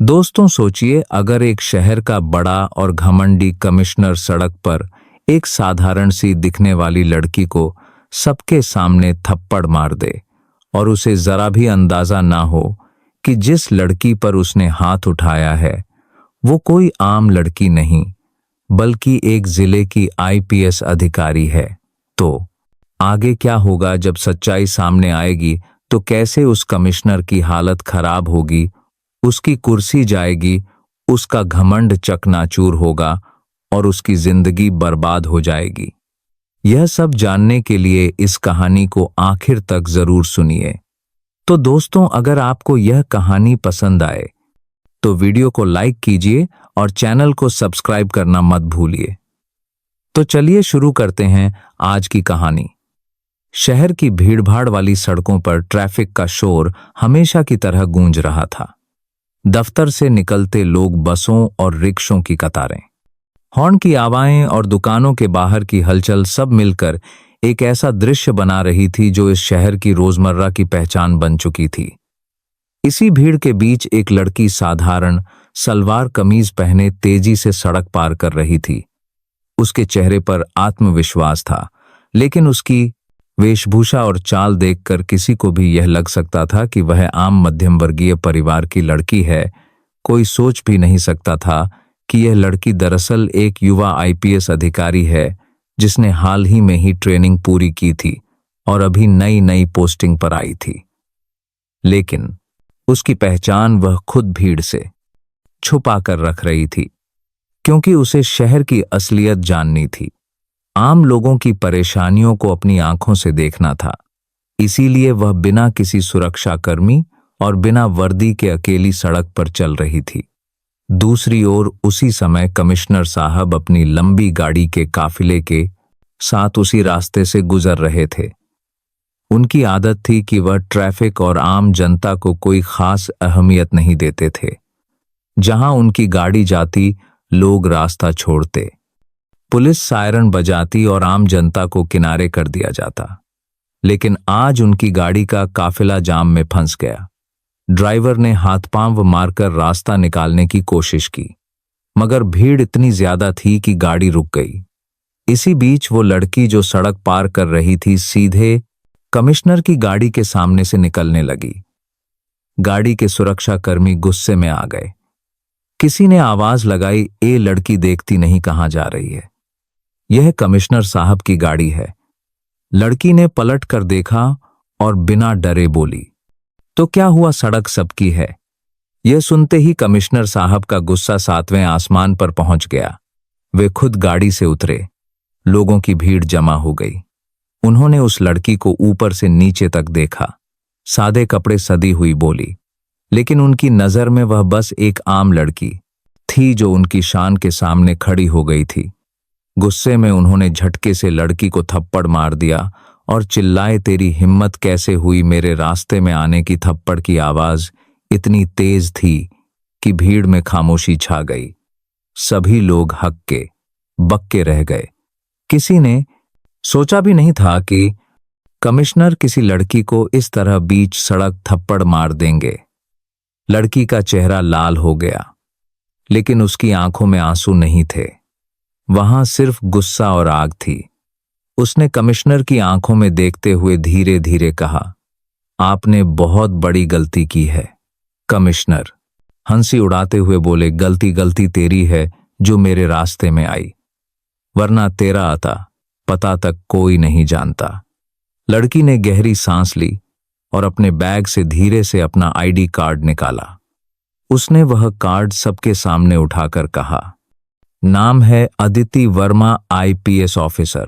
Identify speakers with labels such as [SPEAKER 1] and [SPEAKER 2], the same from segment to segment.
[SPEAKER 1] दोस्तों सोचिए, अगर एक शहर का बड़ा और घमंडी कमिश्नर सड़क पर एक साधारण सी दिखने वाली लड़की को सबके सामने थप्पड़ मार दे और उसे जरा भी अंदाजा ना हो कि जिस लड़की पर उसने हाथ उठाया है वो कोई आम लड़की नहीं बल्कि एक जिले की आईपीएस अधिकारी है, तो आगे क्या होगा जब सच्चाई सामने आएगी? तो कैसे उस कमिश्नर की हालत खराब होगी, उसकी कुर्सी जाएगी, उसका घमंड चकनाचूर होगा और उसकी जिंदगी बर्बाद हो जाएगी। यह सब जानने के लिए इस कहानी को आखिर तक जरूर सुनिए। तो दोस्तों, अगर आपको यह कहानी पसंद आए तो वीडियो को लाइक कीजिए और चैनल को सब्सक्राइब करना मत भूलिए। तो चलिए शुरू करते हैं आज की कहानी। शहर की भीड़भाड़ वाली सड़कों पर ट्रैफिक का शोर हमेशा की तरह गूंज रहा था। दफ्तर से निकलते लोग, बसों और रिक्शों की कतारें, हॉर्न की आवाज़ें और दुकानों के बाहर की हलचल सब मिलकर एक ऐसा दृश्य बना रही थी जो इस शहर की रोजमर्रा की पहचान बन चुकी थी। इसी भीड़ के बीच एक लड़की साधारण सलवार कमीज पहने तेजी से सड़क पार कर रही थी। उसके चेहरे पर आत्मविश्वास था, लेकिन उसकी वेशभूषा और चाल देखकर किसी को भी यह लग सकता था कि वह आम मध्यम वर्गीय परिवार की लड़की है। कोई सोच भी नहीं सकता था कि यह लड़की दरअसल एक युवा आईपीएस अधिकारी है जिसने हाल ही में ही ट्रेनिंग पूरी की थी और अभी नई नई पोस्टिंग पर आई थी। लेकिन उसकी पहचान वह खुद भीड़ से छुपा कर रख रही थी, क्योंकि उसे शहर की असलियत जाननी थी। आम लोगों की परेशानियों को अपनी आंखों से देखना था। इसीलिए वह बिना किसी सुरक्षाकर्मी और बिना वर्दी के अकेली सड़क पर चल रही थी। दूसरी ओर उसी समय कमिश्नर साहब अपनी लंबी गाड़ी के काफिले के साथ उसी रास्ते से गुजर रहे थे। उनकी आदत थी कि वह ट्रैफिक और आम जनता को कोई खास अहमियत नहीं देते थे। जहां उनकी गाड़ी जाती, लोग रास्ता छोड़ते, पुलिस सायरन बजाती और आम जनता को किनारे कर दिया जाता। लेकिन आज उनकी गाड़ी का काफिला जाम में फंस गया। ड्राइवर ने हाथ पांव मारकर रास्ता निकालने की कोशिश की, मगर भीड़ इतनी ज्यादा थी कि गाड़ी रुक गई। इसी बीच वो लड़की जो सड़क पार कर रही थी सीधे कमिश्नर की गाड़ी के सामने से निकलने लगी। गाड़ी के सुरक्षाकर्मी गुस्से में आ गए। किसी ने आवाज लगाई, ए लड़की, देखती नहीं कहां जा रही है? यह कमिश्नर साहब की गाड़ी है। लड़की ने पलट कर देखा और बिना डरे बोली, तो क्या हुआ, सड़क सबकी है। यह सुनते ही कमिश्नर साहब का गुस्सा 7वें आसमान पर पहुंच गया। वे खुद गाड़ी से उतरे। लोगों की भीड़ जमा हो गई। उन्होंने उस लड़की को ऊपर से नीचे तक देखा। सादे कपड़े, सदी हुई बोली, लेकिन उनकी नजर में वह बस एक आम लड़की थी जो उनकी शान के सामने खड़ी हो गई थी। गुस्से में उन्होंने झटके से लड़की को थप्पड़ मार दिया और चिल्लाए, तेरी हिम्मत कैसे हुई मेरे रास्ते में आने की? थप्पड़ की आवाज इतनी तेज थी कि भीड़ में खामोशी छा गई। सभी लोग हक्के बक्के रह गए। किसी ने सोचा भी नहीं था कि कमिश्नर किसी लड़की को इस तरह बीच सड़क थप्पड़ मार देंगे। लड़की का चेहरा लाल हो गया, लेकिन उसकी आंखों में आंसू नहीं थे। वहां सिर्फ गुस्सा और आग थी। उसने कमिश्नर की आंखों में देखते हुए धीरे धीरे कहा, आपने बहुत बड़ी गलती की है। कमिश्नर हंसी उड़ाते हुए बोले, गलती तेरी है जो मेरे रास्ते में आई, वरना तेरा पता तक कोई नहीं जानता। लड़की ने गहरी सांस ली और अपने बैग से धीरे से अपना आईडी कार्ड निकाला। उसने वह कार्ड सबके सामने उठाकर कहा, नाम है अदिति वर्मा, आईपीएस ऑफिसर,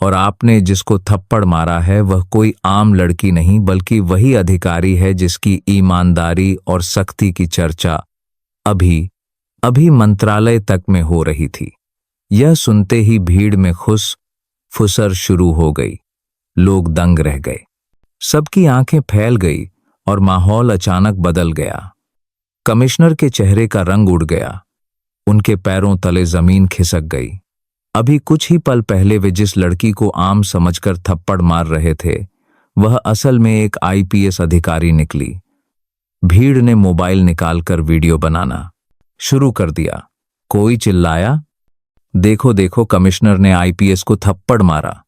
[SPEAKER 1] और आपने जिसको थप्पड़ मारा है वह कोई आम लड़की नहीं बल्कि वही अधिकारी है जिसकी ईमानदारी और सख्ती की चर्चा अभी मंत्रालय तक में हो रही थी। यह सुनते ही भीड़ में फुसर शुरू हो गई। लोग दंग रह गए। सबकी आंखें फैल गई और माहौल अचानक बदल गया। कमिश्नर के चेहरे का रंग उड़ गया। उनके पैरों तले जमीन खिसक गई। अभी कुछ ही पल पहले वे जिस लड़की को आम समझकर थप्पड़ मार रहे थे, वह असल में एक आईपीएस अधिकारी निकली। भीड़ ने मोबाइल निकालकर वीडियो बनाना शुरू कर दिया। कोई चिल्लाया, देखो देखो कमिश्नर ने आईपीएस को थप्पड़ मारा।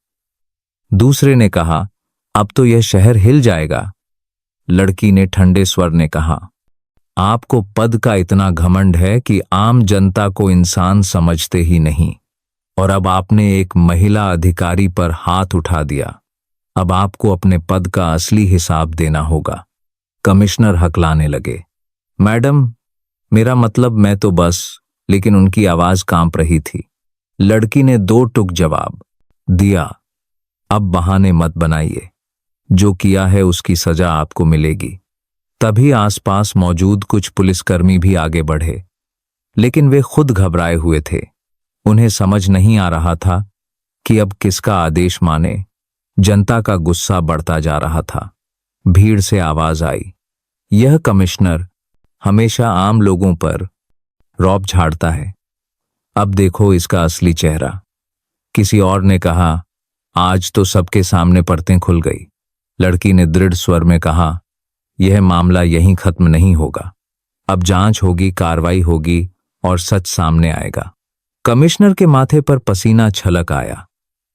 [SPEAKER 1] दूसरे ने कहा, अब तो यह शहर हिल जाएगा। लड़की ने ठंडे स्वर ने कहा, आपको पद का इतना घमंड है कि आम जनता को इंसान समझते ही नहीं, और अब आपने एक महिला अधिकारी पर हाथ उठा दिया। अब आपको अपने पद का असली हिसाब देना होगा। कमिश्नर हकलाने लगे, मैडम, मेरा मतलब मैं तो बस, लेकिन उनकी आवाज कांप रही थी। लड़की ने दो टुक जवाब दिया, अब बहाने मत बनाइए, जो किया है उसकी सजा आपको मिलेगी। तभी आसपास मौजूद कुछ पुलिसकर्मी भी आगे बढ़े, लेकिन वे खुद घबराए हुए थे। उन्हें समझ नहीं आ रहा था कि अब किसका आदेश माने। जनता का गुस्सा बढ़ता जा रहा था। भीड़ से आवाज आई, यह कमिश्नर हमेशा आम लोगों पर रौब झाड़ता है, अब देखो इसका असली चेहरा। किसी और ने कहा, आज तो सबके सामने परतें खुल गई। लड़की ने दृढ़ स्वर में कहा, यह मामला यहीं खत्म नहीं होगा, अब जांच होगी, कार्रवाई होगी और सच सामने आएगा। कमिश्नर के माथे पर पसीना छलक आया।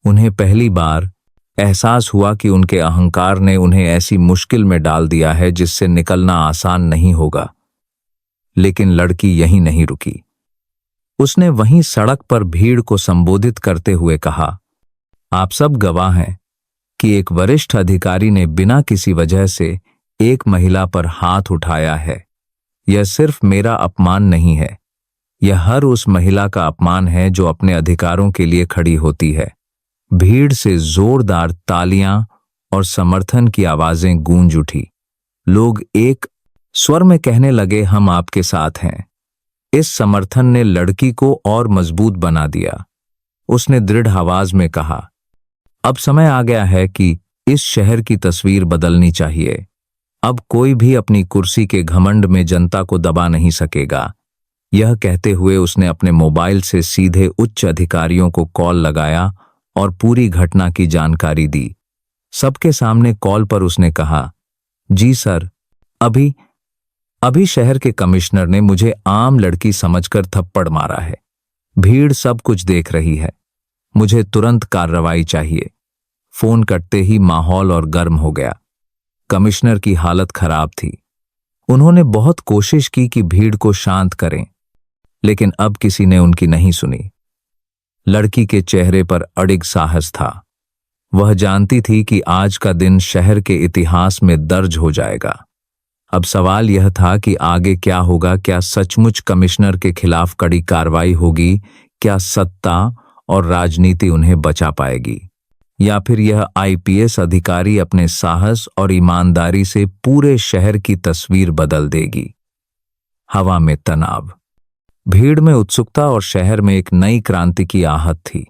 [SPEAKER 1] उन्हें पहली बार एहसास हुआ कि उनके अहंकार ने उन्हें ऐसी मुश्किल में डाल दिया है जिससे निकलना आसान नहीं होगा। लेकिन लड़की यहीं नहीं रुकी। उसने वहीं सड़क पर भीड़ को संबोधित करते हुए कहा, आप सब गवाह हैं कि एक वरिष्ठ अधिकारी ने बिना किसी वजह से एक महिला पर हाथ उठाया है। यह सिर्फ मेरा अपमान नहीं है, यह हर उस महिला का अपमान है जो अपने अधिकारों के लिए खड़ी होती है। भीड़ से जोरदार तालियां और समर्थन की आवाजें गूंज उठी। लोग एक स्वर में कहने लगे, हम आपके साथ हैं। इस समर्थन ने लड़की को और मजबूत बना दिया। उसने दृढ़ आवाज में कहा, अब समय आ गया है कि इस शहर की तस्वीर बदलनी चाहिए। अब कोई भी अपनी कुर्सी के घमंड में जनता को दबा नहीं सकेगा। यह कहते हुए उसने अपने मोबाइल से सीधे उच्च अधिकारियों को कॉल लगाया और पूरी घटना की जानकारी दी। सबके सामने कॉल पर उसने कहा, जी सर, अभी शहर के कमिश्नर ने मुझे आम लड़की समझकर थप्पड़ मारा है। भीड़ सब कुछ देख रही है। मुझे तुरंत कार्रवाई चाहिए। फोन कटते ही माहौल और गर्म हो गया। कमिश्नर की हालत खराब थी। उन्होंने बहुत कोशिश की कि भीड़ को शांत करें, लेकिन अब किसी ने उनकी नहीं सुनी। लड़की के चेहरे पर अडिग साहस था। वह जानती थी कि आज का दिन शहर के इतिहास में दर्ज हो जाएगा। अब सवाल यह था कि आगे क्या होगा। क्या सचमुच कमिश्नर के खिलाफ कड़ी कार्रवाई होगी? क्या सत्ता और राजनीति उन्हें बचा पाएगी, या फिर यह आईपीएस अधिकारी अपने साहस और ईमानदारी से पूरे शहर की तस्वीर बदल देगी? हवा में तनाव, भीड़ में उत्सुकता और शहर में एक नई क्रांति की आहट थी।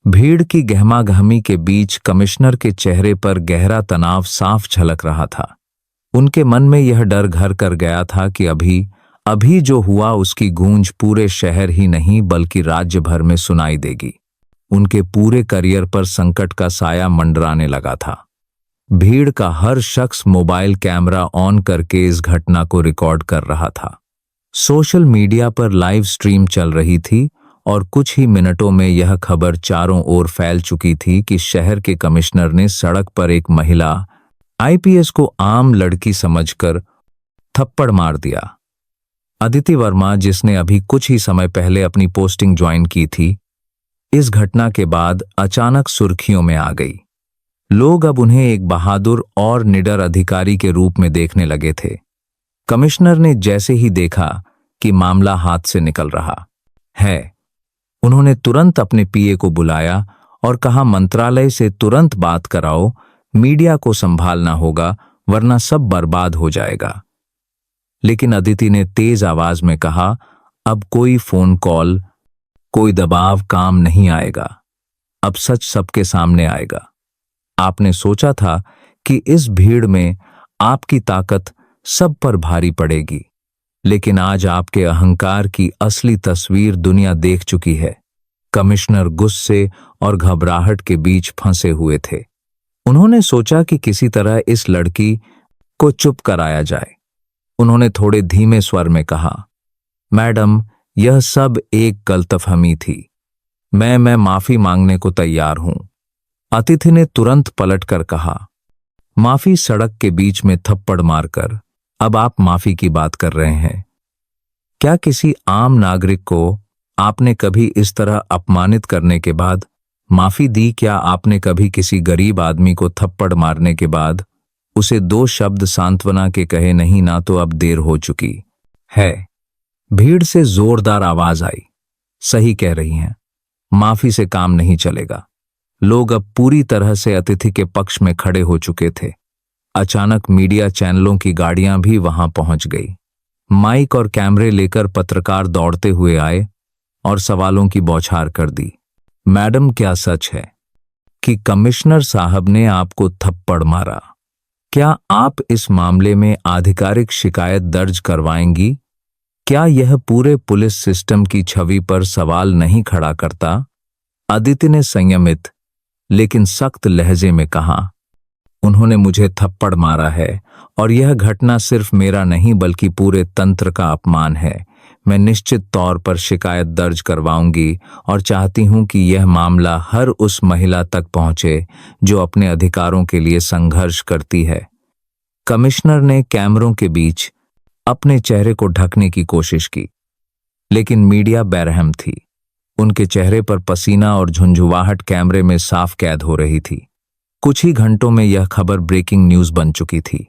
[SPEAKER 1] भीड़ की गहमागहमी के बीच कमिश्नर के चेहरे पर गहरा तनाव साफ झलक रहा था। उनके मन में यह डर घर कर गया था कि अभी जो हुआ उसकी गूंज पूरे शहर ही नहीं बल्कि राज्य भर में सुनाई देगी। उनके पूरे करियर पर संकट का साया मंडराने लगा था। भीड़ का हर शख्स मोबाइल कैमरा ऑन करके इस घटना को रिकॉर्ड कर रहा था। सोशल मीडिया पर लाइव स्ट्रीम चल रही थी और कुछ ही मिनटों में यह खबर चारों ओर फैल चुकी थी कि शहर के कमिश्नर ने सड़क पर एक महिला आईपीएस को आम लड़की समझकर थप्पड़ मार दिया। अदिति वर्मा, जिसने अभी कुछ ही समय पहले अपनी पोस्टिंग ज्वाइन की थी, इस घटना के बाद अचानक सुर्खियों में आ गई। लोग अब उन्हें एक बहादुर और निडर अधिकारी के रूप में देखने लगे थे। कमिश्नर ने जैसे ही देखा कि मामला हाथ से निकल रहा है, उन्होंने तुरंत अपने पीए को बुलाया और कहा, मंत्रालय से तुरंत बात कराओ, मीडिया को संभालना होगा वरना सब बर्बाद हो जाएगा। लेकिन अदिति ने तेज आवाज में कहा, अब कोई फोन कॉल, कोई दबाव काम नहीं आएगा। अब सच सबके सामने आएगा। आपने सोचा था कि इस भीड़ में आपकी ताकत सब पर भारी पड़ेगी, लेकिन आज आपके अहंकार की असली तस्वीर दुनिया देख चुकी है। कमिश्नर गुस्से और घबराहट के बीच फंसे हुए थे। उन्होंने सोचा कि किसी तरह इस लड़की को चुप कराया जाए, उन्होंने थोड़े धीमे स्वर में कहा, मैडम, यह सब एक गलतफहमी थी। मैं माफी मांगने को तैयार हूं। अतिथि ने तुरंत पलटकर कहा, माफी सड़क के बीच में थप्पड़ मारकर अब आप माफी की बात कर रहे हैं? क्या किसी आम नागरिक को आपने कभी इस तरह अपमानित करने के बाद माफी दी? क्या आपने कभी किसी गरीब आदमी को थप्पड़ मारने के बाद उसे 2 शब्द सांत्वना के कहे, नहीं ना तो अब देर हो चुकी है? भीड़ से जोरदार आवाज आई, सही कह रही हैं, माफी से काम नहीं चलेगा। लोग अब पूरी तरह से अतिथि के पक्ष में खड़े हो चुके थे। अचानक मीडिया चैनलों की गाड़ियां भी वहां पहुंच गई। माइक और कैमरे लेकर पत्रकार दौड़ते हुए आए और सवालों की बौछार कर दी। मैडम, क्या सच है कि कमिश्नर साहब ने आपको थप्पड़ मारा? क्या आप इस मामले में आधिकारिक शिकायत दर्ज करवाएंगी? क्या यह पूरे पुलिस सिस्टम की छवि पर सवाल नहीं खड़ा करता? अदिति ने संयमित लेकिन सख्त लहजे में कहा, उन्होंने मुझे थप्पड़ मारा है और यह घटना सिर्फ मेरा नहीं बल्कि पूरे तंत्र का अपमान है। मैं निश्चित तौर पर शिकायत दर्ज करवाऊंगी और चाहती हूं कि यह मामला हर उस महिला तक पहुंचे जो अपने अधिकारों के लिए संघर्ष करती है। कमिश्नर ने कैमरों के बीच अपने चेहरे को ढकने की कोशिश की, लेकिन मीडिया बेरहम थी। उनके चेहरे पर पसीना और झुंझुवाहट कैमरे में साफ कैद हो रही थी। कुछ ही घंटों में यह खबर ब्रेकिंग न्यूज बन चुकी थी।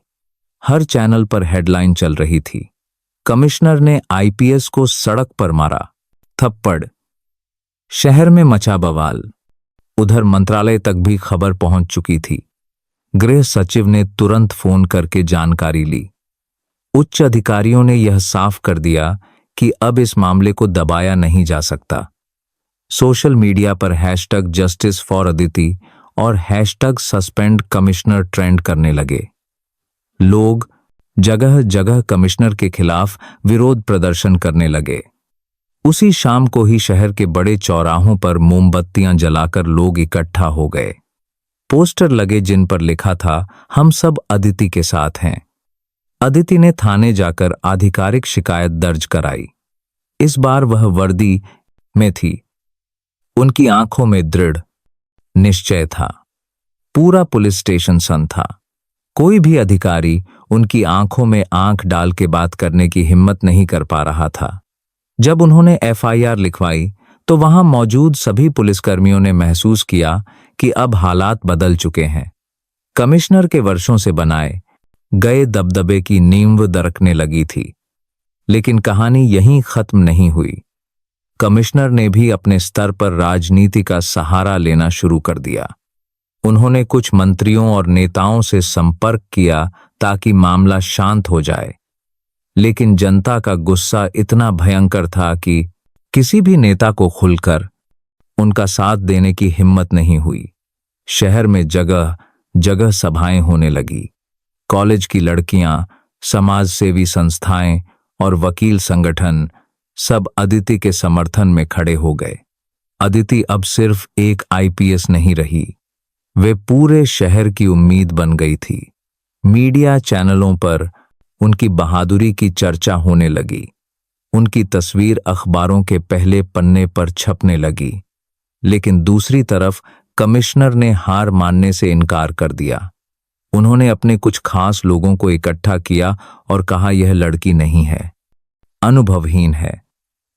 [SPEAKER 1] हर चैनल पर हेडलाइन चल रही थी, कमिश्नर ने आईपीएस को सड़क पर मारा, थप्पड़। शहर में मचा बवाल। उधर मंत्रालय तक भी खबर पहुंच चुकी थी। गृह सचिव ने तुरंत फोन करके जानकारी ली। उच्च अधिकारियों ने यह साफ कर दिया कि अब इस मामले को दबाया नहीं जा सकता। सोशल मीडिया पर #JusticeForAditi और #सस्पेंड कमिश्नर ट्रेंड करने लगे। लोग जगह जगह कमिश्नर के खिलाफ विरोध प्रदर्शन करने लगे। उसी शाम को ही शहर के बड़े चौराहों पर मोमबत्तियां जलाकर लोग इकट्ठा हो गए। पोस्टर लगे जिन पर लिखा था, हम सब अदिति के साथ हैं। अदिति ने थाने जाकर आधिकारिक शिकायत दर्ज कराई। इस बार वह वर्दी में थी। उनकी आंखों में दृढ़ निश्चय था। पूरा पुलिस स्टेशन सन्न था। कोई भी अधिकारी उनकी आंखों में आंख डाल के बात करने की हिम्मत नहीं कर पा रहा था। जब उन्होंने एफआईआर लिखवाई तो वहां मौजूद सभी पुलिसकर्मियों ने महसूस किया कि अब हालात बदल चुके हैं। कमिश्नर के वर्षों से बनाए गए दबदबे की नींव दरकने लगी थी। लेकिन कहानी यहीं खत्म नहीं हुई। कमिश्नर ने भी अपने स्तर पर राजनीति का सहारा लेना शुरू कर दिया। उन्होंने कुछ मंत्रियों और नेताओं से संपर्क किया ताकि मामला शांत हो जाए। लेकिन जनता का गुस्सा इतना भयंकर था कि किसी भी नेता को खुलकर उनका साथ देने की हिम्मत नहीं हुई। शहर में जगह जगह सभाएं होने लगी। कॉलेज की लड़कियां, समाज सेवी संस्थाएं और वकील संगठन सब अदिति के समर्थन में खड़े हो गए। अदिति अब सिर्फ एक आईपीएस नहीं रही, वे पूरे शहर की उम्मीद बन गई थी। मीडिया चैनलों पर उनकी बहादुरी की चर्चा होने लगी। उनकी तस्वीर अखबारों के पहले पन्ने पर छपने लगी। लेकिन दूसरी तरफ कमिश्नर ने हार मानने से इनकार कर दिया। उन्होंने अपने कुछ खास लोगों को इकट्ठा किया और कहा, यह लड़की नहीं है, अनुभवहीन है।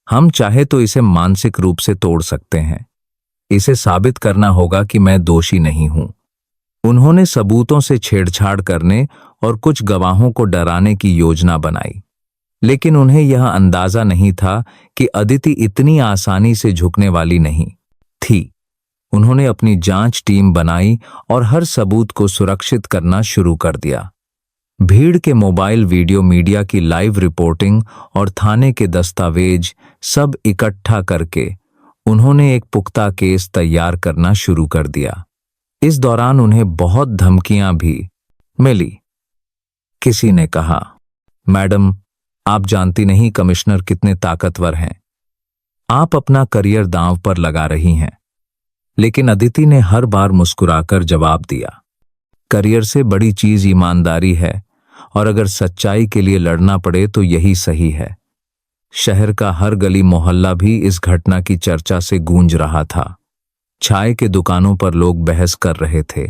[SPEAKER 1] हम चाहे तो इसे मानसिक रूप से तोड़ सकते हैं। इसे साबित करना होगा कि मैं दोषी नहीं हूं। उन्होंने सबूतों से छेड़छाड़ करने और कुछ गवाहों को डराने की योजना बनाई। लेकिन उन्हें यह अंदाजा नहीं था कि अदिति इतनी आसानी से झुकने वाली नहीं थी। उन्होंने अपनी जांच टीम बनाई और हर सबूत को सुरक्षित करना शुरू कर दिया। भीड़ के मोबाइल वीडियो, मीडिया की लाइव रिपोर्टिंग और थाने के दस्तावेज सब इकट्ठा करके उन्होंने एक पुख्ता केस तैयार करना शुरू कर दिया। इस दौरान उन्हें बहुत धमकियां भी मिली। किसी ने कहा, मैडम, आप जानती नहीं कमिश्नर कितने ताकतवर हैं। आप अपना करियर दांव पर लगा रही हैं। लेकिन अदिति ने हर बार मुस्कुराकर जवाब दिया, करियर से बड़ी चीज ईमानदारी है और अगर सच्चाई के लिए लड़ना पड़े तो यही सही है। शहर का हर गली मोहल्ला भी इस घटना की चर्चा से गूंज रहा था। चाय के दुकानों पर लोग बहस कर रहे थे,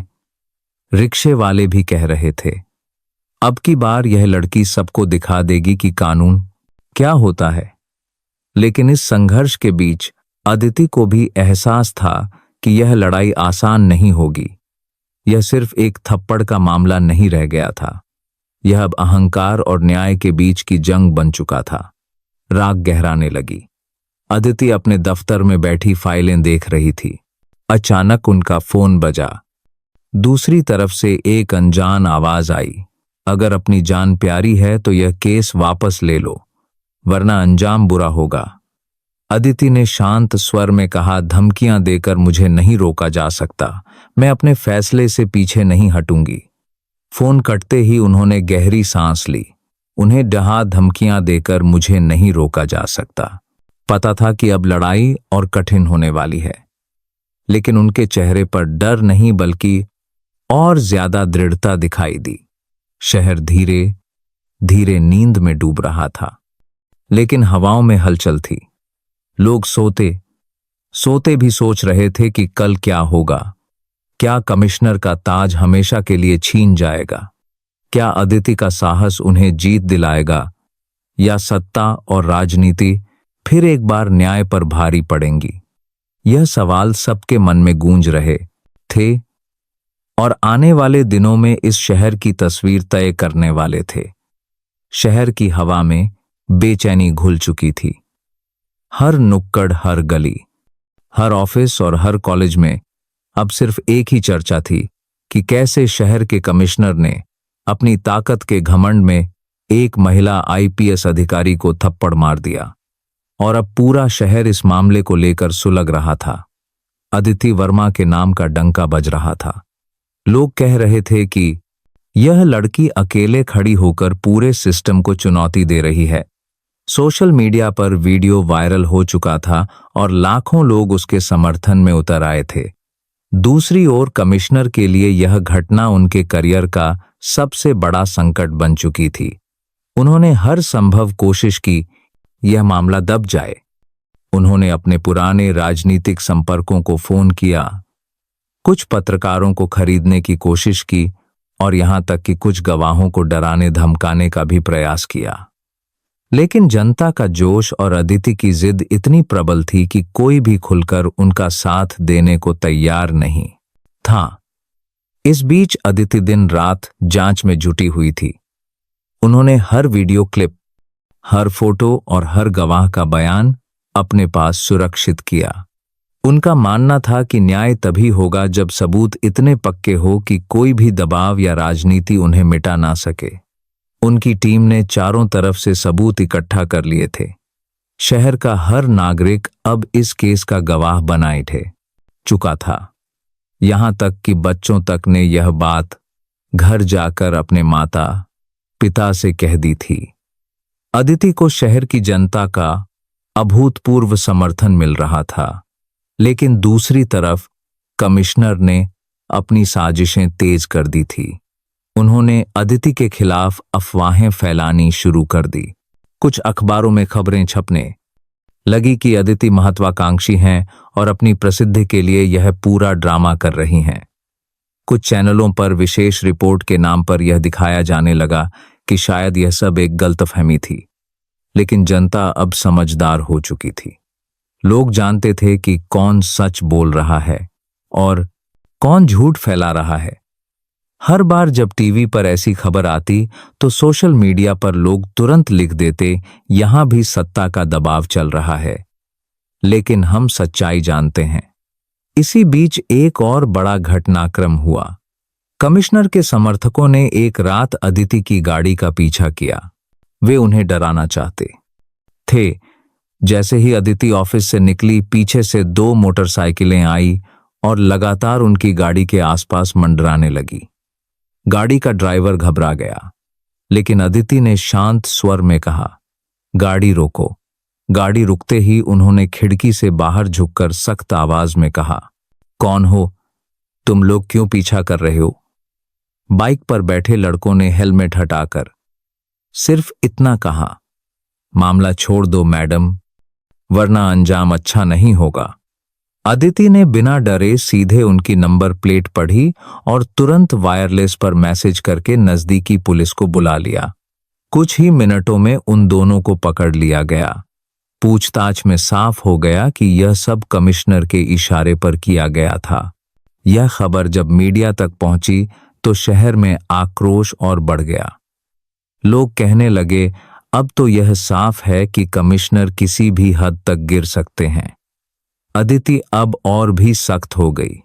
[SPEAKER 1] रिक्शे वाले भी कह रहे थे, अब की बार यह लड़की सबको दिखा देगी कि कानून क्या होता है। लेकिन इस संघर्ष के बीच अदिति को भी एहसास था कि यह लड़ाई आसान नहीं होगी। यह सिर्फ एक थप्पड़ का मामला नहीं रह गया था, यह अब अहंकार और न्याय के बीच की जंग बन चुका था। रात गहराने लगी। अदिति अपने दफ्तर में बैठी फाइलें देख रही थी। अचानक उनका फोन बजा। दूसरी तरफ से एक अनजान आवाज आई, अगर अपनी जान प्यारी है तो यह केस वापस ले लो, वरना अंजाम बुरा होगा। अदिति ने शांत स्वर में कहा, धमकियां देकर मुझे नहीं रोका जा सकता, मैं अपने फैसले से पीछे नहीं हटूंगी। फोन कटते ही उन्होंने गहरी सांस ली। उन्हें डहा धमकियां देकर मुझे नहीं रोका जा सकता। पता था कि अब लड़ाई और कठिन होने वाली है, लेकिन उनके चेहरे पर डर नहीं बल्कि और ज्यादा दृढ़ता दिखाई दी। शहर धीरे धीरे नींद में डूब रहा था, लेकिन हवाओं में हलचल थी। लोग सोते सोते भी सोच रहे थे कि कल क्या होगा। क्या कमिश्नर का ताज हमेशा के लिए छीन जाएगा? क्या अदिति का साहस उन्हें जीत दिलाएगा, या सत्ता और राजनीति फिर एक बार न्याय पर भारी पड़ेंगी? यह सवाल सबके मन में गूंज रहे थे और आने वाले दिनों में इस शहर की तस्वीर तय करने वाले थे। शहर की हवा में बेचैनी घुल चुकी थी। हर नुक्कड़, हर गली, हर ऑफिस और हर कॉलेज में अब सिर्फ एक ही चर्चा थी कि कैसे शहर के कमिश्नर ने अपनी ताकत के घमंड में एक महिला आईपीएस अधिकारी को थप्पड़ मार दिया। और अब पूरा शहर इस मामले को लेकर सुलग रहा था। अदिति वर्मा के नाम का डंका बज रहा था। लोग कह रहे थे कि यह लड़की अकेले खड़ी होकर पूरे सिस्टम को चुनौती दे रही है। सोशल मीडिया पर वीडियो वायरल हो चुका था और लाखों लोग उसके समर्थन में उतर आए थे। दूसरी ओर कमिश्नर के लिए यह घटना उनके करियर का सबसे बड़ा संकट बन चुकी थी। उन्होंने हर संभव कोशिश की यह मामला दब जाए। उन्होंने अपने पुराने राजनीतिक संपर्कों को फोन किया, कुछ पत्रकारों को खरीदने की कोशिश की और यहां तक कि कुछ गवाहों को डराने धमकाने का भी प्रयास किया। लेकिन जनता का जोश और अदिति की जिद इतनी प्रबल थी कि कोई भी खुलकर उनका साथ देने को तैयार नहीं था। इस बीच अदिति दिन रात जांच में जुटी हुई थी। उन्होंने हर वीडियो क्लिप, हर फोटो और हर गवाह का बयान अपने पास सुरक्षित किया। उनका मानना था कि न्याय तभी होगा जब सबूत इतने पक्के हो कि कोई भी दबाव या राजनीति उन्हें मिटा ना सके। उनकी टीम ने चारों तरफ से सबूत इकट्ठा कर लिए थे। शहर का हर नागरिक अब इस केस का गवाह बनाए चुका था। यहां तक कि बच्चों तक ने यह बात घर जाकर अपने माता पिता से कह दी थी। अदिति को शहर की जनता का अभूतपूर्व समर्थन मिल रहा था, लेकिन दूसरी तरफ कमिश्नर ने अपनी साजिशें तेज कर दी थी। उन्होंने अदिति के खिलाफ अफवाहें फैलानी शुरू कर दी। कुछ अखबारों में खबरें छपने लगी कि अदिति महत्वाकांक्षी हैं और अपनी प्रसिद्धि के लिए यह पूरा ड्रामा कर रही हैं। कुछ चैनलों पर विशेष रिपोर्ट के नाम पर यह दिखाया जाने लगा कि शायद यह सब एक गलतफहमी थी। लेकिन जनता अब समझदार हो चुकी थी। लोग जानते थे कि कौन सच बोल रहा है और कौन झूठ फैला रहा है। हर बार जब टीवी पर ऐसी खबर आती तो सोशल मीडिया पर लोग तुरंत लिख देते, यहां भी सत्ता का दबाव चल रहा है। लेकिन हम सच्चाई जानते हैं। इसी बीच एक और बड़ा घटनाक्रम हुआ। कमिश्नर के समर्थकों ने एक रात अदिति की गाड़ी का पीछा किया। वे उन्हें डराना चाहते थे। जैसे ही अदिति ऑफिस से निकली, पीछे से 2 मोटरसाइकिलें आई और लगातार उनकी गाड़ी के आसपास मंडराने लगी। गाड़ी का ड्राइवर घबरा गया, लेकिन अदिति ने शांत स्वर में कहा, गाड़ी रोको। गाड़ी रुकते ही उन्होंने खिड़की से बाहर झुककर सख्त आवाज में कहा, कौन हो तुम लोग, क्यों पीछा कर रहे हो? बाइक पर बैठे लड़कों ने हेलमेट हटाकर सिर्फ इतना कहा, मामला छोड़ दो मैडम, वरना अंजाम अच्छा नहीं होगा। अदिति ने बिना डरे सीधे उनकी नंबर प्लेट पढ़ी और तुरंत वायरलेस पर मैसेज करके नजदीकी पुलिस को बुला लिया। कुछ ही मिनटों में उन दोनों को पकड़ लिया गया। पूछताछ में साफ हो गया कि यह सब कमिश्नर के इशारे पर किया गया था। यह खबर जब मीडिया तक पहुंची तो शहर में आक्रोश और बढ़ गया। लोग कहने लगे, अब तो यह साफ है कि कमिश्नर किसी भी हद तक गिर सकते हैं। अदिति अब और भी सख्त हो गई।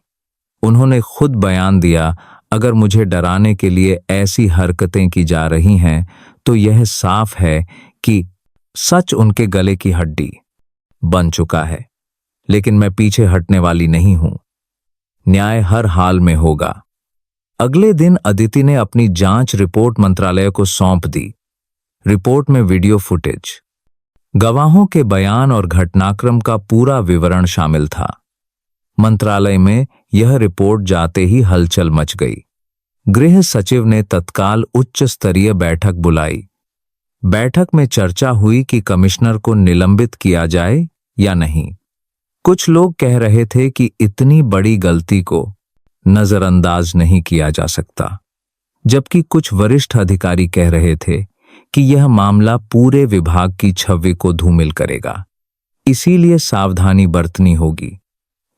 [SPEAKER 1] उन्होंने खुद बयान दिया, अगर मुझे डराने के लिए ऐसी हरकतें की जा रही हैं तो यह साफ है कि सच उनके गले की हड्डी बन चुका है। लेकिन मैं पीछे हटने वाली नहीं हूं। न्याय हर हाल में होगा। अगले दिन अदिति ने अपनी जांच रिपोर्ट मंत्रालय को सौंप दी। रिपोर्ट में वीडियो फुटेज, गवाहों के बयान और घटनाक्रम का पूरा विवरण शामिल था। मंत्रालय में यह रिपोर्ट जाते ही हलचल मच गई। गृह सचिव ने तत्काल उच्च स्तरीय बैठक बुलाई। बैठक में चर्चा हुई कि कमिश्नर को निलंबित किया जाए या नहीं। कुछ लोग कह रहे थे कि इतनी बड़ी गलती को नजरअंदाज नहीं किया जा सकता, जबकि कुछ वरिष्ठ अधिकारी कह रहे थे कि यह मामला पूरे विभाग की छवि को धूमिल करेगा, इसीलिए सावधानी बरतनी होगी।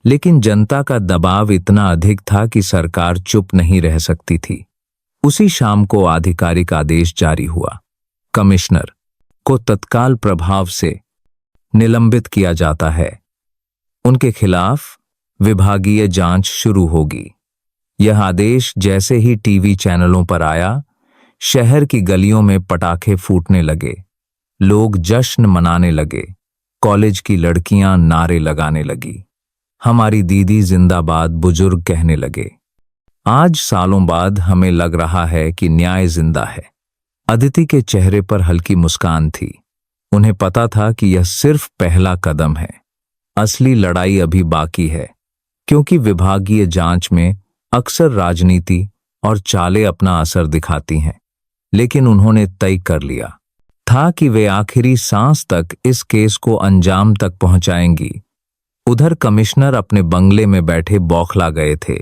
[SPEAKER 1] लेकिन जनता का दबाव इतना अधिक था कि सरकार चुप नहीं रह सकती थी। उसी शाम को आधिकारिक आदेश जारी हुआ। कमिश्नर को तत्काल प्रभाव से निलंबित किया जाता है। उनके खिलाफ विभागीय जांच शुरू होगी। यह आदेश जैसे ही टीवी चैनलों पर आया, शहर की गलियों में पटाखे फूटने लगे, लोग जश्न मनाने लगे, कॉलेज की लड़कियां नारे लगाने लगी, हमारी दीदी जिंदाबाद बुजुर्ग कहने लगे। आज सालों बाद हमें लग रहा है कि न्याय जिंदा है। अदिति के चेहरे पर हल्की मुस्कान थी। उन्हें पता था कि यह सिर्फ पहला कदम है। असली लड़ाई अभी बाकी है, क्योंकि विभागीय जांच में अक्सर राजनीति और चालें अपना असर दिखाती हैं। लेकिन उन्होंने तय कर लिया था कि वे आखिरी सांस तक इस केस को अंजाम तक पहुंचाएंगी। उधर कमिश्नर अपने बंगले में बैठे बौखला गए थे।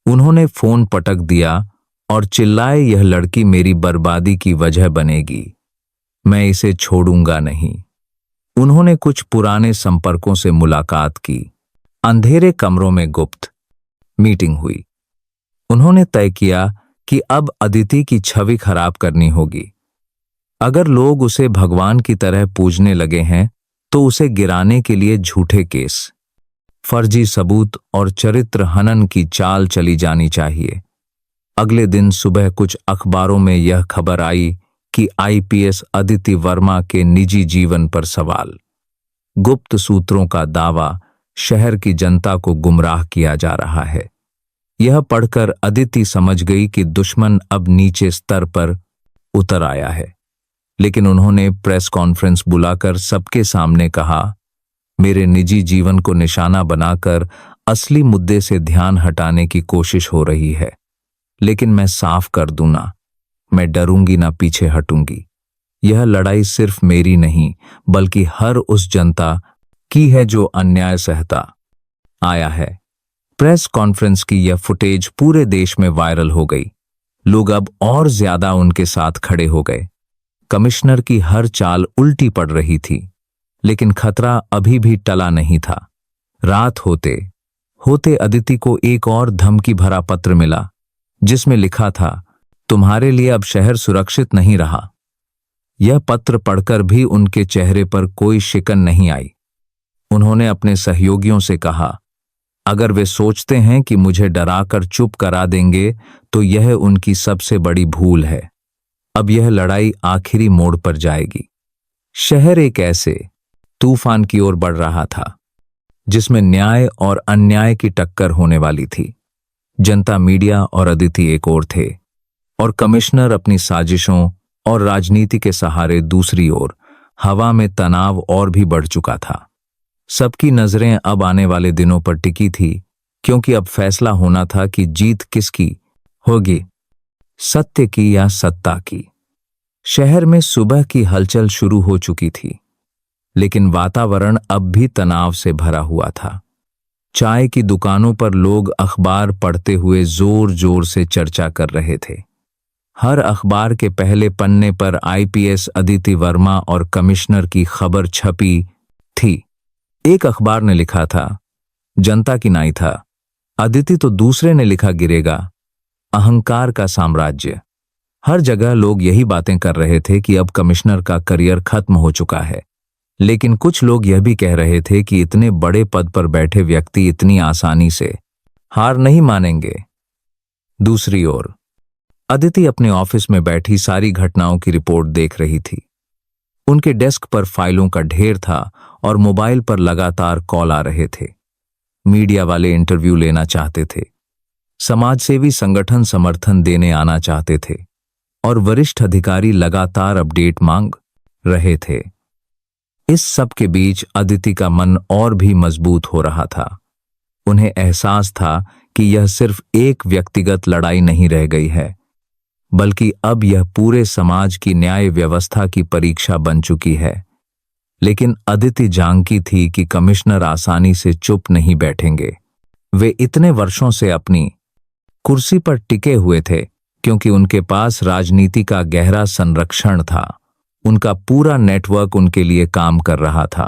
[SPEAKER 1] उन्होंने फोन पटक दिया और चिल्लाए, यह लड़की मेरी बर्बादी की वजह बनेगी, मैं इसे छोड़ूंगा नहीं। उन्होंने कुछ पुराने संपर्कों से मुलाकात की। अंधेरे कमरों में गुप्त मीटिंग हुई। उन्होंने तय किया कि अब अदिति की छवि खराब करनी होगी। अगर लोग उसे भगवान की तरह पूजने लगे हैं तो उसे गिराने के लिए झूठे केस, फर्जी सबूत और चरित्र हनन की चाल चली जानी चाहिए। अगले दिन सुबह कुछ अखबारों में यह खबर आई कि आईपीएस अदिति वर्मा के निजी जीवन पर सवाल। गुप्त सूत्रों का दावा, शहर की जनता को गुमराह किया जा रहा है। यह पढ़कर अदिति समझ गई कि दुश्मन अब नीचे स्तर पर उतर आया है। लेकिन उन्होंने प्रेस कॉन्फ्रेंस बुलाकर सबके सामने कहा, मेरे निजी जीवन को निशाना बनाकर असली मुद्दे से ध्यान हटाने की कोशिश हो रही है। लेकिन मैं साफ कर दूं ना, मैं डरूंगी ना पीछे हटूंगी। यह लड़ाई सिर्फ मेरी नहीं, बल्कि हर उस जनता की है जो अन्याय सहता आया है। प्रेस कॉन्फ्रेंस की यह फुटेज पूरे देश में वायरल हो गई। लोग अब और ज्यादा उनके साथ खड़े हो गए। कमिश्नर की हर चाल उल्टी पड़ रही थी, लेकिन खतरा अभी भी टला नहीं था। रात होते होते अदिति को एक और धमकी भरा पत्र मिला, जिसमें लिखा था, तुम्हारे लिए अब शहर सुरक्षित नहीं रहा। यह पत्र पढ़कर भी उनके चेहरे पर कोई शिकन नहीं आई। उन्होंने अपने सहयोगियों से कहा, अगर वे सोचते हैं कि मुझे डराकर चुप करा देंगे तो यह उनकी सबसे बड़ी भूल है। अब यह लड़ाई आखिरी मोड़ पर जाएगी। शहर एक ऐसे तूफान की ओर बढ़ रहा था जिसमें न्याय और अन्याय की टक्कर होने वाली थी। जनता, मीडिया और अदिति एक ओर थे, और कमिश्नर अपनी साजिशों और राजनीति के सहारे दूसरी ओर। हवा में तनाव और भी बढ़ चुका था। सबकी नजरें अब आने वाले दिनों पर टिकी थी, क्योंकि अब फैसला होना था कि जीत किसकी होगी। सत्य की या सत्ता की। शहर में सुबह की हलचल शुरू हो चुकी थी, लेकिन वातावरण अब भी तनाव से भरा हुआ था। चाय की दुकानों पर लोग अखबार पढ़ते हुए जोर जोर से चर्चा कर रहे थे। हर अखबार के पहले पन्ने पर आईपीएस अदिति वर्मा और कमिश्नर की खबर छपी थी। एक अखबार ने लिखा था, जनता की नाई था अदिति, तो दूसरे ने लिखा, गिरेगा अहंकार का साम्राज्य। हर जगह लोग यही बातें कर रहे थे कि अब कमिश्नर का करियर खत्म हो चुका है, लेकिन कुछ लोग यह भी कह रहे थे कि इतने बड़े पद पर बैठे व्यक्ति इतनी आसानी से हार नहीं मानेंगे। दूसरी ओर अदिति अपने ऑफिस में बैठी सारी घटनाओं की रिपोर्ट देख रही थी। उनके डेस्क पर फाइलों का ढेर था और मोबाइल पर लगातार कॉल आ रहे थे। मीडिया वाले इंटरव्यू लेना चाहते थे, समाजसेवी संगठन समर्थन देने आना चाहते थे और वरिष्ठ अधिकारी लगातार अपडेट मांग रहे थे। इस सब के बीच अदिति का मन और भी मजबूत हो रहा था। उन्हें एहसास था कि यह सिर्फ एक व्यक्तिगत लड़ाई नहीं रह गई है, बल्कि अब यह पूरे समाज की न्याय व्यवस्था की परीक्षा बन चुकी है। लेकिन अदिति जानती थी कि कमिश्नर आसानी से चुप नहीं बैठेंगे। वे इतने वर्षों से अपनी कुर्सी पर टिके हुए थे क्योंकि उनके पास राजनीति का गहरा संरक्षण था। उनका पूरा नेटवर्क उनके लिए काम कर रहा था।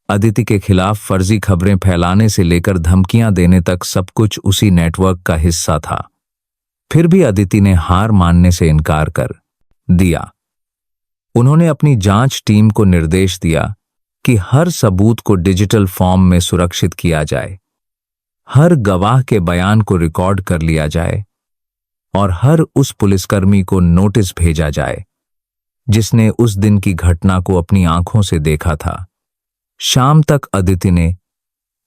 [SPEAKER 1] अदिति के खिलाफ फर्जी खबरें फैलाने से लेकर धमकियां देने तक सब कुछ उसी नेटवर्क का हिस्सा था। फिर भी अदिति ने हार मानने से इनकार कर दिया। उन्होंने अपनी जांच टीम को निर्देश दिया कि हर सबूत को डिजिटल फॉर्म में सुरक्षित किया जाए, हर गवाह के बयान को रिकॉर्ड कर लिया जाए और हर उस पुलिसकर्मी को नोटिस भेजा जाए जिसने उस दिन की घटना को अपनी आंखों से देखा था। शाम तक अदिति ने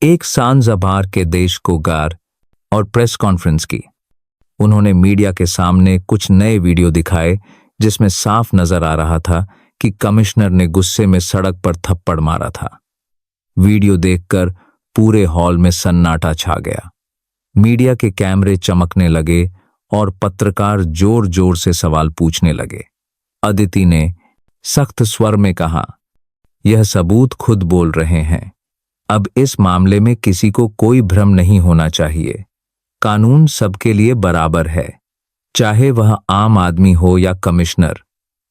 [SPEAKER 1] एक सांज़बार के देश को गार और प्रेस कॉन्फ्रेंस की। उन्होंने मीडिया के सामने कुछ नए वीडियो दिखाए जिसमें साफ नजर आ रहा था कि कमिश्नर ने गुस्से में सड़क पर थप्पड़ मारा था। वीडियो देखकर पूरे हॉल में सन्नाटा छा गया। मीडिया के कैमरे चमकने लगे और पत्रकार जोर जोर से सवाल पूछने लगे। अदिति ने सख्त स्वर में कहा, यह सबूत खुद बोल रहे हैं। अब इस मामले में किसी को कोई भ्रम नहीं होना चाहिए। कानून सबके लिए बराबर है, चाहे वह आम आदमी हो या कमिश्नर।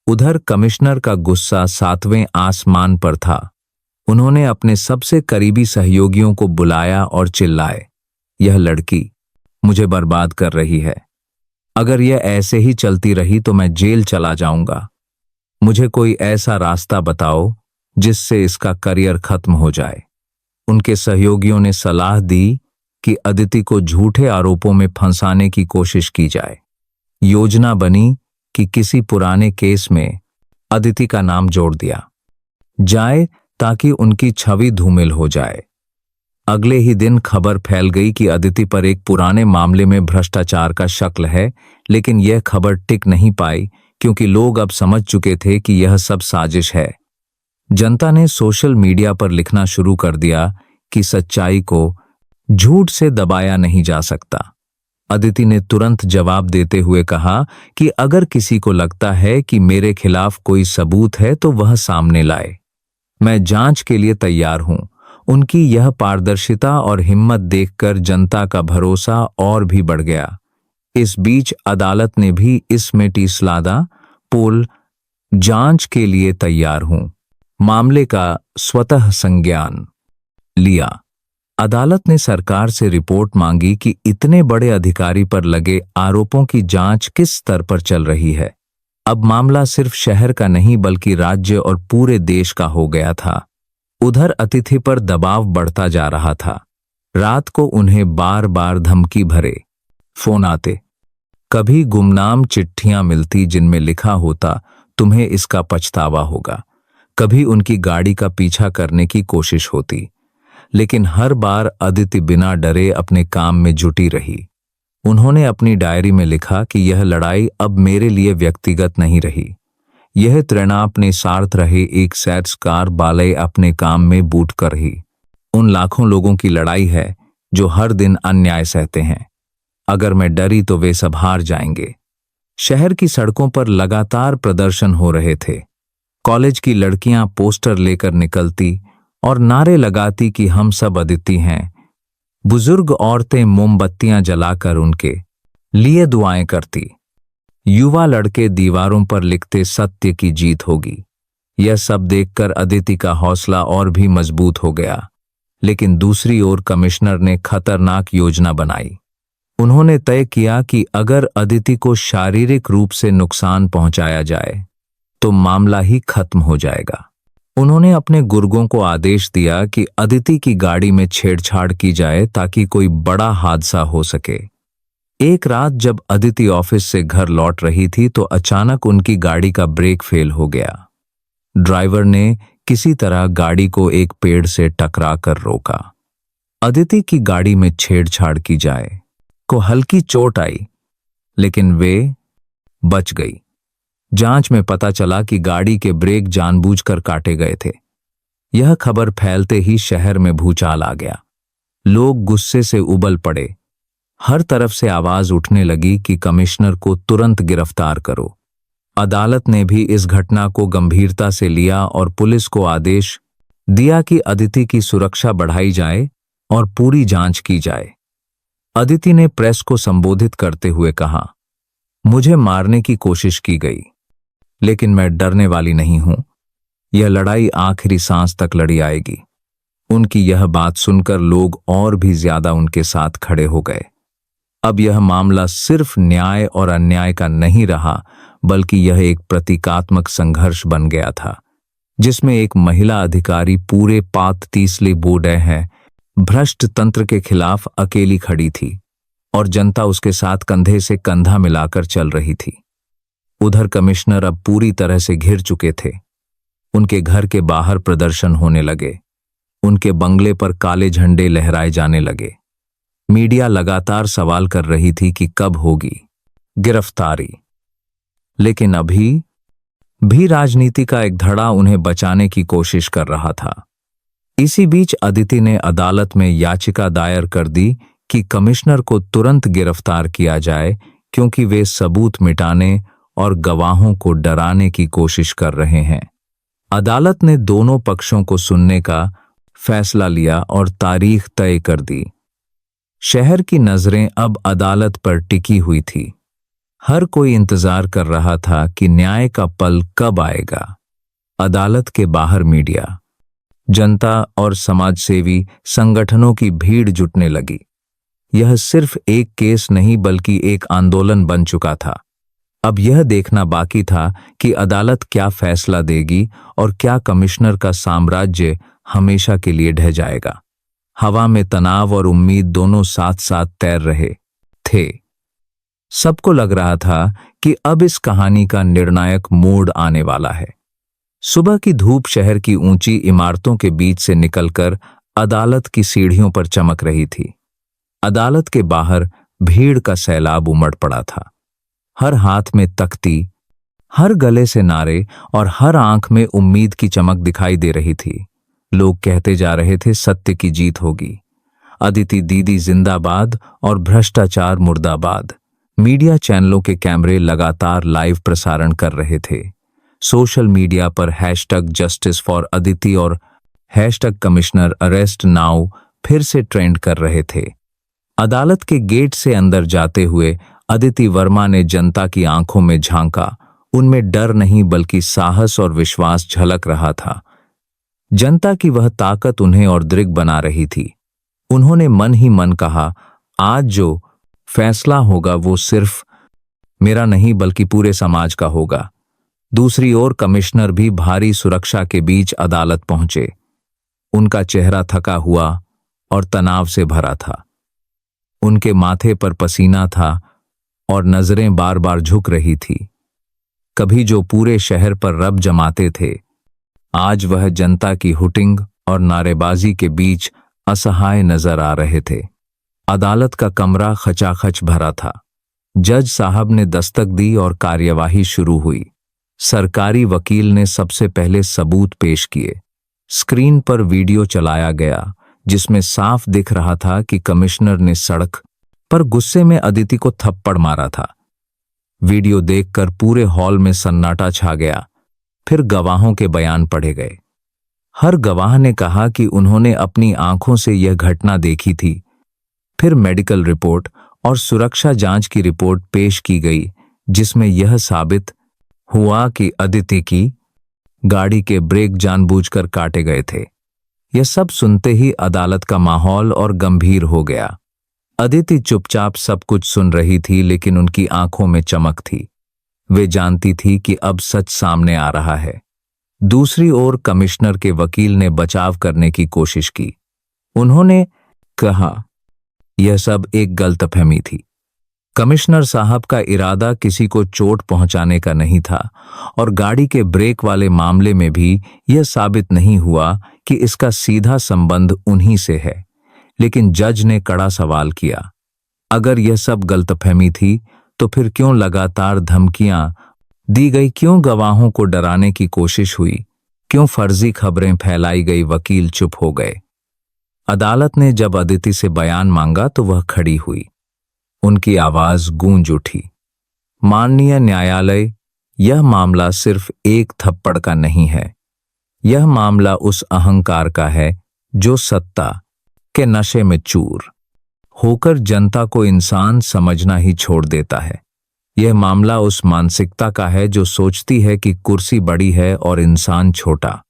[SPEAKER 1] उधर कमिश्नर का गुस्सा 7वें आसमान पर था। उन्होंने अपने सबसे करीबी सहयोगियों को बुलाया और चिल्लाए, यह लड़की मुझे बर्बाद कर रही है। अगर यह ऐसे ही चलती रही तो मैं जेल चला जाऊंगा। मुझे कोई ऐसा रास्ता बताओ जिससे इसका करियर खत्म हो जाए। उनके सहयोगियों ने सलाह दी कि अदिति को झूठे आरोपों में फंसाने की कोशिश की जाए। योजना बनी कि किसी पुराने केस में अदिति का नाम जोड़ दिया जाए ताकि उनकी छवि धूमिल हो जाए। अगले ही दिन खबर फैल गई कि अदिति पर एक पुराने मामले में भ्रष्टाचार का शक है, लेकिन यह खबर टिक नहीं पाई क्योंकि लोग अब समझ चुके थे कि यह सब साजिश है। जनता ने सोशल मीडिया पर लिखना शुरू कर दिया कि सच्चाई को झूठ से दबाया नहीं जा सकता। अदिति ने तुरंत जवाब देते हुए कहा कि अगर किसी को लगता है कि मेरे खिलाफ कोई सबूत है तो वह सामने लाए। मैं जांच के लिए तैयार हूं। उनकी यह पारदर्शिता और हिम्मत देखकर जनता का भरोसा और भी बढ़ गया। इस बीच अदालत ने भी इसमें टीसलादा पोल जांच के लिए तैयार हूं मामले का स्वतः संज्ञान लिया। अदालत ने सरकार से रिपोर्ट मांगी कि इतने बड़े अधिकारी पर लगे आरोपों की जांच किस स्तर पर चल रही है। अब मामला सिर्फ शहर का नहीं बल्कि राज्य और पूरे देश का हो गया था। उधर अतिथि पर दबाव बढ़ता जा रहा था। रात को उन्हें बार बार धमकी भरे फोन आते। कभी गुमनाम चिट्ठियां मिलती जिनमें लिखा होता, तुम्हें इसका पछतावा होगा। कभी उनकी गाड़ी का पीछा करने की कोशिश होती, लेकिन हर बार अदिति बिना डरे अपने काम में जुटी रही। उन्होंने अपनी डायरी में लिखा कि यह लड़ाई अब मेरे लिए व्यक्तिगत नहीं रही। यह तृणाप ने सार्थ रहे एक सैरस्कार बालय अपने काम में बूट कर रही उन लाखों लोगों की लड़ाई है जो हर दिन अन्याय सहते हैं। अगर मैं डरी तो वे सब हार जाएंगे। शहर की सड़कों पर लगातार प्रदर्शन हो रहे थे। कॉलेज की लड़कियां पोस्टर लेकर निकलती और नारे लगाती कि हम सब अदिति हैं। बुजुर्ग औरतें मोमबत्तियां जलाकर उनके लिए दुआएं करती। युवा लड़के दीवारों पर लिखते सत्य की जीत होगी। यह सब देखकर अदिति का हौसला और भी मजबूत हो गया। लेकिन दूसरी ओर कमिश्नर ने खतरनाक योजना बनाई। उन्होंने तय किया कि अगर अदिति को शारीरिक रूप से नुकसान पहुंचाया जाए तो मामला ही खत्म हो जाएगा। उन्होंने अपने गुर्गों को आदेश दिया कि अदिति की गाड़ी में छेड़छाड़ की जाए ताकि कोई बड़ा हादसा हो सके। एक रात जब अदिति ऑफिस से घर लौट रही थी तो अचानक उनकी गाड़ी का ब्रेक फेल हो गया। ड्राइवर ने किसी तरह गाड़ी को एक पेड़ से टकरा कर रोका। अदिति की गाड़ी में छेड़छाड़ की जाए को हल्की चोट आई, लेकिन वे बच गई। जांच में पता चला कि गाड़ी के ब्रेक जानबूझकर काटे गए थे। यह खबर फैलते ही शहर में भूचाल आ गया। लोग गुस्से से उबल पड़े। हर तरफ से आवाज उठने लगी कि कमिश्नर को तुरंत गिरफ्तार करो। अदालत ने भी इस घटना को गंभीरता से लिया और पुलिस को आदेश दिया कि अदिति की सुरक्षा बढ़ाई जाए और पूरी जांच की जाए। अदिति ने प्रेस को संबोधित करते हुए कहा, मुझे मारने की कोशिश की गई, लेकिन मैं डरने वाली नहीं हूं। यह लड़ाई आखिरी सांस तक लड़ी आएगी। उनकी यह बात सुनकर लोग और भी ज्यादा उनके साथ खड़े हो गए। अब यह मामला सिर्फ न्याय और अन्याय का नहीं रहा, बल्कि यह एक प्रतीकात्मक संघर्ष बन गया था, जिसमें एक महिला अधिकारी पूरे पात तीसले बोर्डे है भ्रष्ट तंत्र के खिलाफ अकेली खड़ी थी और जनता उसके साथ कंधे से कंधा मिलाकर चल रही थी। उधर कमिश्नर अब पूरी तरह से घिर चुके थे। उनके घर के बाहर प्रदर्शन होने लगे। उनके बंगले पर काले झंडे लहराए जाने लगे। मीडिया लगातार सवाल कर रही थी कि कब होगी गिरफ्तारी। लेकिन अभी भी राजनीति का एक धड़ा उन्हें बचाने की कोशिश कर रहा था। इसी बीच अदिति ने अदालत में याचिका दायर कर दी कि कमिश्नर को तुरंत गिरफ्तार किया जाए, क्योंकि वे सबूत मिटाने और गवाहों को डराने की कोशिश कर रहे हैं। अदालत ने दोनों पक्षों को सुनने का फैसला लिया और तारीख तय कर दी। शहर की नजरें अब अदालत पर टिकी हुई थी। हर कोई इंतजार कर रहा था कि न्याय का पल कब आएगा। अदालत के बाहर मीडिया, जनता और समाजसेवी संगठनों की भीड़ जुटने लगी। यह सिर्फ एक केस नहीं बल्कि एक आंदोलन बन चुका था। अब यह देखना बाकी था कि अदालत क्या फैसला देगी और क्या कमिश्नर का साम्राज्य हमेशा के लिए ढह जाएगा। हवा में तनाव और उम्मीद दोनों साथ साथ तैर रहे थे। सबको लग रहा था कि अब इस कहानी का निर्णायक मोड़ आने वाला है। सुबह की धूप शहर की ऊंची इमारतों के बीच से निकलकर अदालत की सीढ़ियों पर चमक रही थी। अदालत के बाहर भीड़ का सैलाब उमड़ पड़ा था। हर हाथ में तख्ती, हर गले से नारे और हर आंख में उम्मीद की चमक दिखाई दे रही थी। लोग कहते जा रहे थे, सत्य की जीत होगी। अदिति दीदी जिंदाबाद और भ्रष्टाचार मुर्दाबाद। मीडिया चैनलों के कैमरे लगातार लाइव प्रसारण कर रहे थे। सोशल मीडिया पर #जस्टिस फॉर अदिति और #कमिश्नर अरेस्ट नाउ फिर से ट्रेंड कर रहे थे। अदालत के गेट से अंदर जाते हुए अदिति वर्मा ने जनता की आंखों में झांका। उनमें डर नहीं बल्कि साहस और विश्वास झलक रहा था। जनता की वह ताकत उन्हें और दृढ़ बना रही थी। उन्होंने मन ही मन कहा, आज जो फैसला होगा वो सिर्फ मेरा नहीं बल्कि पूरे समाज का होगा। दूसरी ओर कमिश्नर भी भारी सुरक्षा के बीच अदालत पहुंचे। उनका चेहरा थका हुआ और तनाव से भरा था। उनके माथे पर पसीना था और नजरें बार बार झुक रही थी। कभी जो पूरे शहर पर रब जमाते थे, आज वह जनता की हुटिंग और नारेबाजी के बीच असहाय नजर आ रहे थे। अदालत का कमरा खचाखच भरा था। जज साहब ने दस्तक दी और कार्यवाही शुरू हुई। सरकारी वकील ने सबसे पहले सबूत पेश किए। स्क्रीन पर वीडियो चलाया गया जिसमें साफ दिख रहा था कि कमिश्नर ने सड़क पर गुस्से में अदिति को थप्पड़ मारा था। वीडियो देखकर पूरे हॉल में सन्नाटा छा गया। फिर गवाहों के बयान पढ़े गए। हर गवाह ने कहा कि उन्होंने अपनी आंखों से यह घटना देखी थी। फिर मेडिकल रिपोर्ट और सुरक्षा जांच की रिपोर्ट पेश की गई, जिसमें यह साबित हुआ कि अदिति की गाड़ी के ब्रेक जानबूझकर काटे गए थे। यह सब सुनते ही अदालत का माहौल और गंभीर हो गया। अदिति चुपचाप सब कुछ सुन रही थी, लेकिन उनकी आंखों में चमक थी। वे जानती थी कि अब सच सामने आ रहा है। दूसरी ओर कमिश्नर के वकील ने बचाव करने की कोशिश की। उन्होंने कहा, यह सब एक गलतफहमी थी। कमिश्नर साहब का इरादा किसी को चोट पहुंचाने का नहीं था, और गाड़ी के ब्रेक वाले मामले में भी यह साबित नहीं हुआ कि इसका सीधा संबंध उन्हीं से है। लेकिन जज ने कड़ा सवाल किया, अगर यह सब गलतफहमी थी तो फिर क्यों लगातार धमकियां दी गई, क्यों गवाहों को डराने की कोशिश हुई, क्यों फर्जी खबरें फैलाई गई? वकील चुप हो गए। अदालत ने जब अदिति से बयान मांगा तो वह खड़ी हुई। उनकी आवाज गूंज उठी, माननीय न्यायालय, यह मामला सिर्फ एक थप्पड़ का नहीं है। यह मामला उस अहंकार का है जो सत्ता के नशे में चूर होकर जनता को इंसान समझना ही छोड़ देता है। यह मामला उस मानसिकता का है जो सोचती है कि कुर्सी बड़ी है और इंसान छोटा।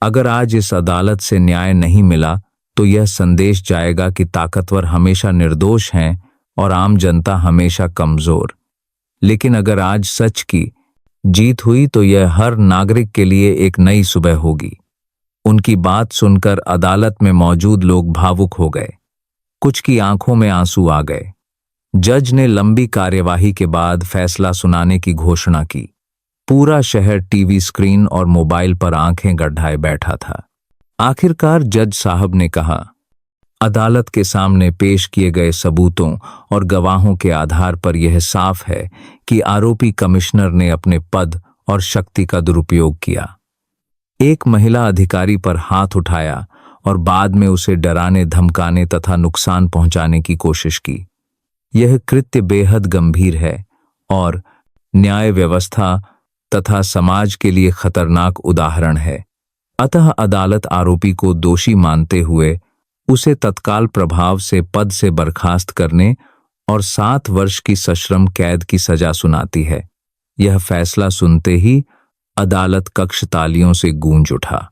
[SPEAKER 1] अगर आज इस अदालत से न्याय नहीं मिला तो यह संदेश जाएगा कि ताकतवर हमेशा निर्दोष हैं और आम जनता हमेशा कमजोर। लेकिन अगर आज सच की जीत हुई तो यह हर नागरिक के लिए एक नई सुबह होगी। उनकी बात सुनकर अदालत में मौजूद लोग भावुक हो गए। कुछ की आंखों में आंसू आ गए। जज ने लंबी कार्यवाही के बाद फैसला सुनाने की घोषणा की। पूरा शहर टीवी स्क्रीन और मोबाइल पर आंखें गड्ढाए बैठा था। आखिरकार जज साहब ने कहा, अदालत के सामने पेश किए गए सबूतों और गवाहों के आधार पर यह साफ है कि आरोपी कमिश्नर ने अपने पद और शक्ति का दुरुपयोग किया। एक महिला अधिकारी पर हाथ उठाया और बाद में उसे डराने, धमकाने तथा नुकसान पहुंचाने की कोशिश की। यह कृत्य बेहद गंभीर है और न्याय व्यवस्था तथा समाज के लिए खतरनाक उदाहरण है। अतः अदालत आरोपी को दोषी मानते हुए उसे तत्काल प्रभाव से पद से बर्खास्त करने और 7 वर्ष की सश्रम कैद की सजा सुनाती है। यह फैसला सुनते ही अदालत कक्ष तालियों से गूंज उठा।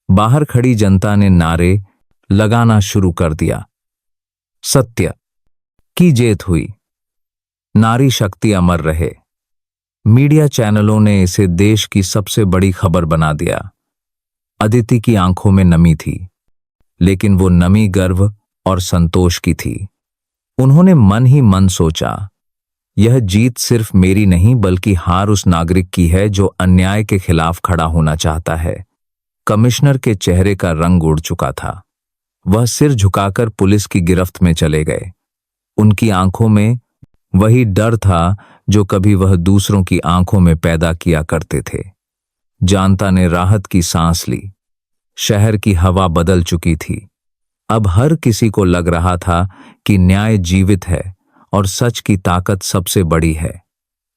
[SPEAKER 1] बाहर खड़ी जनता ने नारे लगाना शुरू कर दिया। सत्य की जीत हुई, नारी शक्ति अमर रहे। मीडिया चैनलों ने इसे देश की सबसे बड़ी खबर बना दिया। अदिति की आंखों में नमी थी, लेकिन वो नमी गर्व और संतोष की थी। उन्होंने मन ही मन सोचा, यह जीत सिर्फ मेरी नहीं बल्कि हार उस नागरिक की है जो अन्याय के खिलाफ खड़ा होना चाहता है। कमिश्नर के चेहरे का रंग उड़ चुका था। वह सिर झुकाकर पुलिस की गिरफ्त में चले गए। उनकी आंखों में वही डर था जो कभी वह दूसरों की आंखों में पैदा किया करते थे। जनता ने राहत की सांस ली। शहर की हवा बदल चुकी थी। अब हर किसी को लग रहा था कि न्याय जीवित है और सच की ताकत सबसे बड़ी है।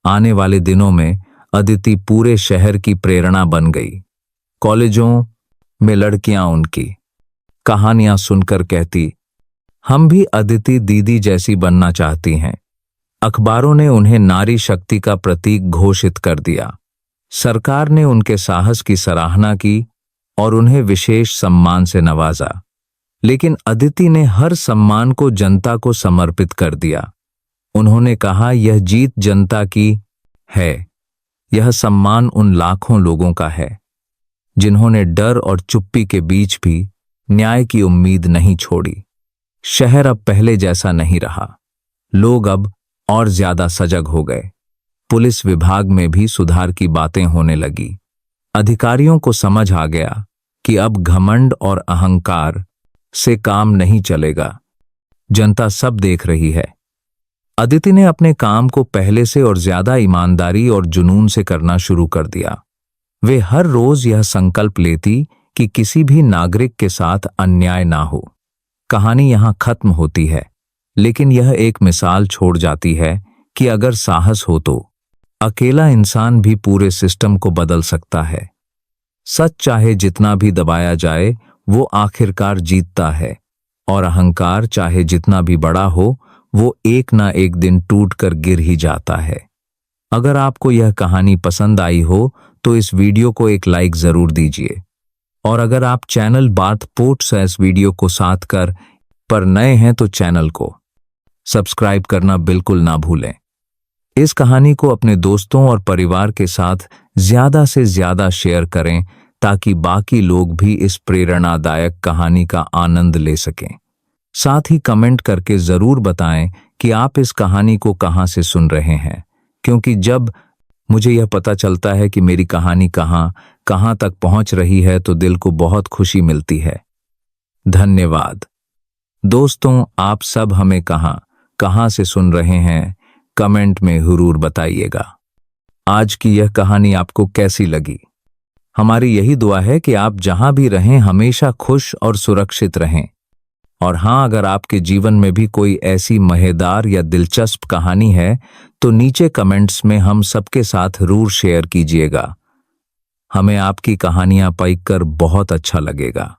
[SPEAKER 1] आने वाले दिनों में अदिति पूरे शहर की प्रेरणा बन गई। कॉलेजों में लड़कियां उनकी कहानियां सुनकर कहती, हम भी अदिति दीदी जैसी बनना चाहती हैं। अखबारों ने उन्हें नारी शक्ति का प्रतीक घोषित कर दिया। सरकार ने उनके साहस की सराहना की और उन्हें विशेष सम्मान से नवाजा। लेकिन अदिति ने हर सम्मान को जनता को समर्पित कर दिया। उन्होंने कहा, यह जीत जनता की है। यह सम्मान उन लाखों लोगों का है जिन्होंने डर और चुप्पी के बीच भी न्याय की उम्मीद नहीं छोड़ी। शहर अब पहले जैसा नहीं रहा। लोग अब और ज्यादा सजग हो गए। पुलिस विभाग में भी सुधार की बातें होने लगी। अधिकारियों को समझ आ गया कि अब घमंड और अहंकार से काम नहीं चलेगा। जनता सब देख रही है। अदिति ने अपने काम को पहले से और ज्यादा ईमानदारी और जुनून से करना शुरू कर दिया। वे हर रोज यह संकल्प लेती कि किसी भी नागरिक के साथ अन्याय ना हो। कहानी यहां खत्म होती है, लेकिन यह एक मिसाल छोड़ जाती है कि अगर साहस हो तो अकेला इंसान भी पूरे सिस्टम को बदल सकता है। सच चाहे जितना भी दबाया जाए वो आखिरकार जीतता है, और अहंकार चाहे जितना भी बड़ा हो वो एक ना एक दिन टूटकर गिर ही जाता है। अगर आपको यह कहानी पसंद आई हो तो इस वीडियो को एक लाइक जरूर दीजिए, और अगर आप चैनल बात पोट्स इस वीडियो को साथ कर पर नए हैं तो चैनल को सब्सक्राइब करना बिल्कुल ना भूलें। इस कहानी को अपने दोस्तों और परिवार के साथ ज्यादा से ज्यादा शेयर करें ताकि बाकी लोग भी इस प्रेरणादायक कहानी का आनंद ले सकें। साथ ही कमेंट करके जरूर बताएं कि आप इस कहानी को कहां से सुन रहे हैं, क्योंकि जब मुझे यह पता चलता है कि मेरी कहानी कहां तक पहुंच रही है तो दिल को बहुत खुशी मिलती है। धन्यवाद दोस्तों, आप सब हमें कहां से सुन रहे हैं कमेंट में जरूर बताइएगा। आज की यह कहानी आपको कैसी लगी? हमारी यही दुआ है कि आप जहां भी रहें हमेशा खुश और सुरक्षित रहें। और हां, अगर आपके जीवन में भी कोई ऐसी मजेदार या दिलचस्प कहानी है तो नीचे कमेंट्स में हम सबके साथ जरूर शेयर कीजिएगा। हमें आपकी कहानियां पढ़कर बहुत अच्छा लगेगा।